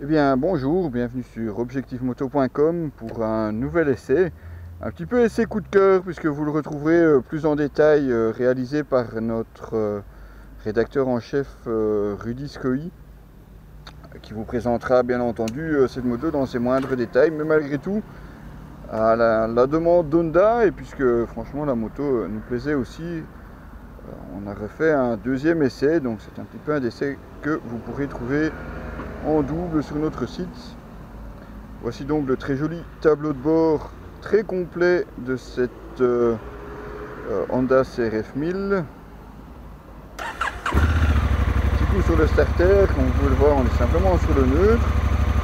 Eh bien bonjour, bienvenue sur objectivemoto.com pour un nouvel essai. Un petit peu essai coup de cœur puisque vous le retrouverez plus en détail réalisé par notre rédacteur en chef Rudy Scoy qui vous présentera bien entendu cette moto dans ses moindres détails, mais malgré tout à la demande d'Honda, et puisque franchement la moto nous plaisait aussi, on a refait un deuxième essai, donc c'est un petit peu un essai que vous pourrez trouver en double sur notre site. Voici donc le très joli tableau de bord très complet de cette Honda CRF 1000. Petit coup sur le starter, comme vous pouvez le voir, on est simplement sur le neutre.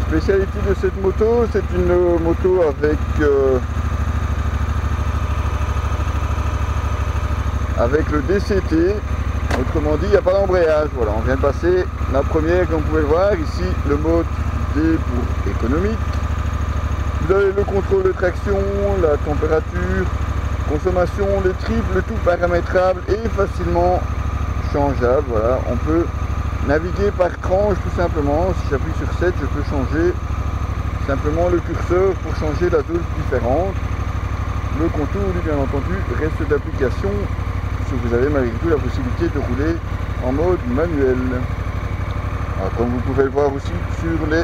Spécialité de cette moto, c'est une moto avec le DCT. Autrement dit, il n'y a pas d'embrayage. Voilà, on vient de passer la première, comme vous pouvez le voir. Ici, le mode D pour économique. Vous avez le contrôle de traction, la température, consommation, les triples, le tout paramétrable et facilement changeable. Voilà, on peut naviguer par tranche tout simplement. Si j'appuie sur 7, je peux changer simplement le curseur pour changer la zone différente. Le contour, lui, bien entendu, reste d'application. Vous avez malgré tout la possibilité de rouler en mode manuel. Alors, comme vous pouvez le voir aussi sur les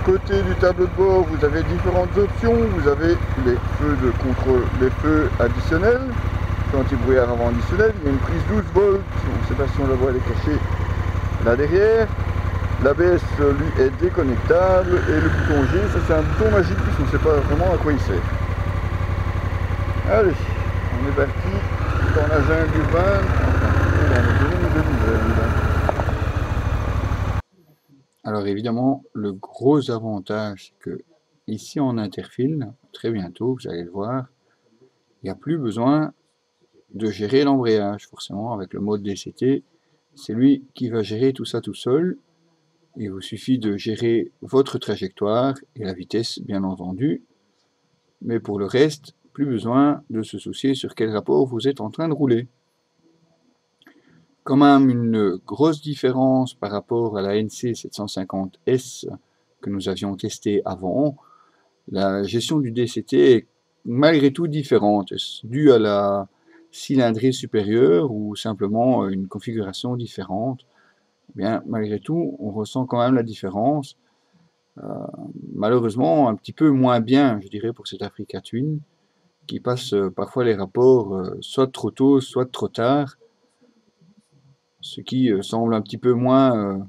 côtés du tableau de bord, vous avez différentes options. Vous avez les feux de contrôle, les feux additionnels, anti-brouillard avant additionnel. Il y a une prise 12 volts, on ne sait pas si on la voit, elle est cachée là derrière. L'ABS lui est déconnectable et le bouton G, ça c'est un bouton magique puisqu'on ne sait pas vraiment à quoi il sert. Allez, on est parti dans la jungle urbaine, dans le domaine de Nivelles. Alors évidemment, le gros avantage, c'est que ici en interfile, très bientôt, vous allez le voir, il n'y a plus besoin de gérer l'embrayage, forcément, avec le mode DCT. C'est lui qui va gérer tout ça tout seul. Il vous suffit de gérer votre trajectoire et la vitesse, bien entendu. Mais pour le reste, plus besoin de se soucier sur quel rapport vous êtes en train de rouler. Quand même une grosse différence par rapport à la NC 750S que nous avions testé avant. La gestion du DCT est malgré tout différente, due à la cylindrée supérieure ou simplement une configuration différente. Bien, malgré tout, on ressent quand même la différence. Malheureusement, un petit peu moins bien, je dirais, pour cette Africa Twin, qui passe parfois les rapports soit trop tôt, soit trop tard, ce qui semble un petit peu moins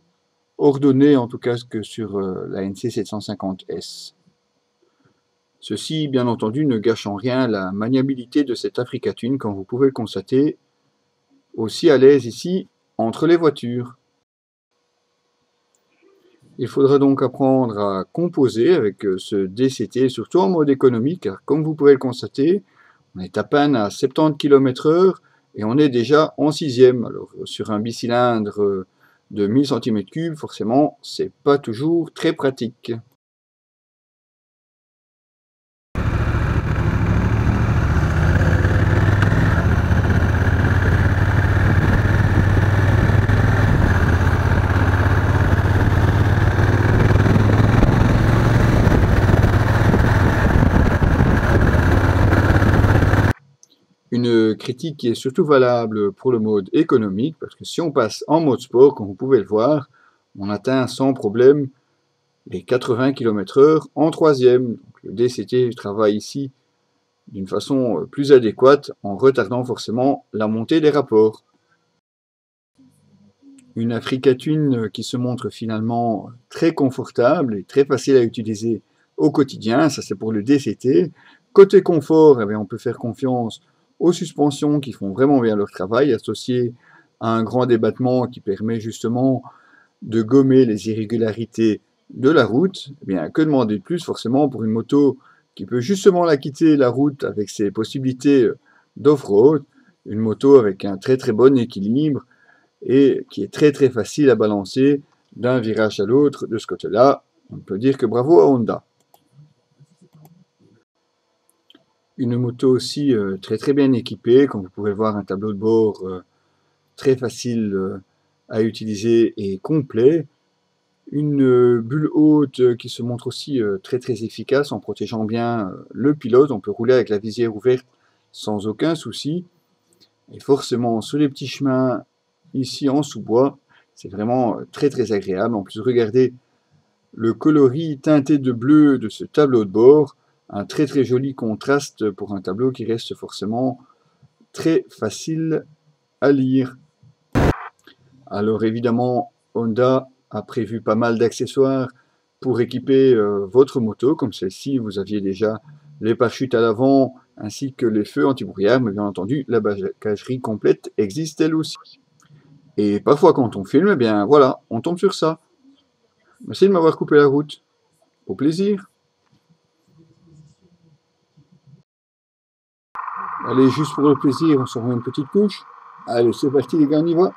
ordonné, en tout cas, que sur la NC 750S. Ceci, bien entendu, ne gâche en rien la maniabilité de cette Africa Twin, comme vous pouvez le constater, aussi à l'aise ici, entre les voitures. Il faudra donc apprendre à composer avec ce DCT, surtout en mode économique, car comme vous pouvez le constater, on est à peine à 70 km/h et on est déjà en 6e. Alors sur un bicylindre de 1000 cm3, forcément, c'est pas toujours très pratique. Une critique qui est surtout valable pour le mode économique, parce que si on passe en mode sport, comme vous pouvez le voir, on atteint sans problème les 80 km/h en 3e. Le DCT travaille ici d'une façon plus adéquate en retardant forcément la montée des rapports. Une Africa Twin qui se montre finalement très confortable et très facile à utiliser au quotidien, ça c'est pour le DCT. Côté confort, on peut faire confiance aux suspensions qui font vraiment bien leur travail, associées à un grand débattement qui permet justement de gommer les irrégularités de la route. Eh bien, que demander de plus forcément pour une moto qui peut justement la quitter la route avec ses possibilités d'off-road, une moto avec un très très bon équilibre et qui est très très facile à balancer d'un virage à l'autre. De ce côté-là, on peut dire que bravo à Honda. Une moto aussi très très bien équipée, comme vous pouvez le voir, un tableau de bord très facile à utiliser et complet. Une bulle haute qui se montre aussi très très efficace en protégeant bien le pilote. On peut rouler avec la visière ouverte sans aucun souci. Et forcément, sur les petits chemins ici en sous-bois, c'est vraiment très très agréable. En plus, regardez le coloris teinté de bleu de ce tableau de bord. Un très très joli contraste pour un tableau qui reste forcément très facile à lire. Alors évidemment, Honda a prévu pas mal d'accessoires pour équiper votre moto, comme celle-ci. Vous aviez déjà les pare-chutes à l'avant ainsi que les feux anti-brouillard, mais bien entendu, la bagagerie complète existe elle aussi. Et parfois quand on filme, eh bien voilà, on tombe sur ça. Merci de m'avoir coupé la route. Au plaisir. Allez, juste pour le plaisir, on s'en remet une petite couche. Allez, c'est parti les gars, on y va.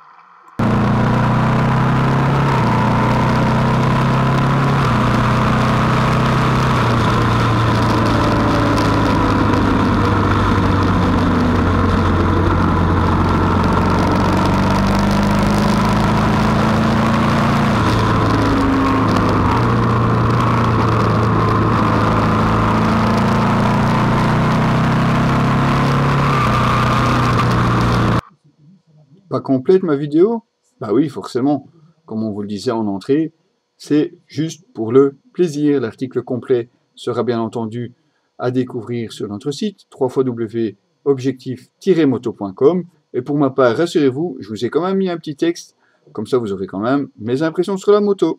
Pas complète ma vidéo? Bah oui, forcément. Comme on vous le disait en entrée, c'est juste pour le plaisir. L'article complet sera bien entendu à découvrir sur notre site www.objectif-moto.com. Et pour ma part, rassurez-vous, je vous ai quand même mis un petit texte, comme ça vous aurez quand même mes impressions sur la moto.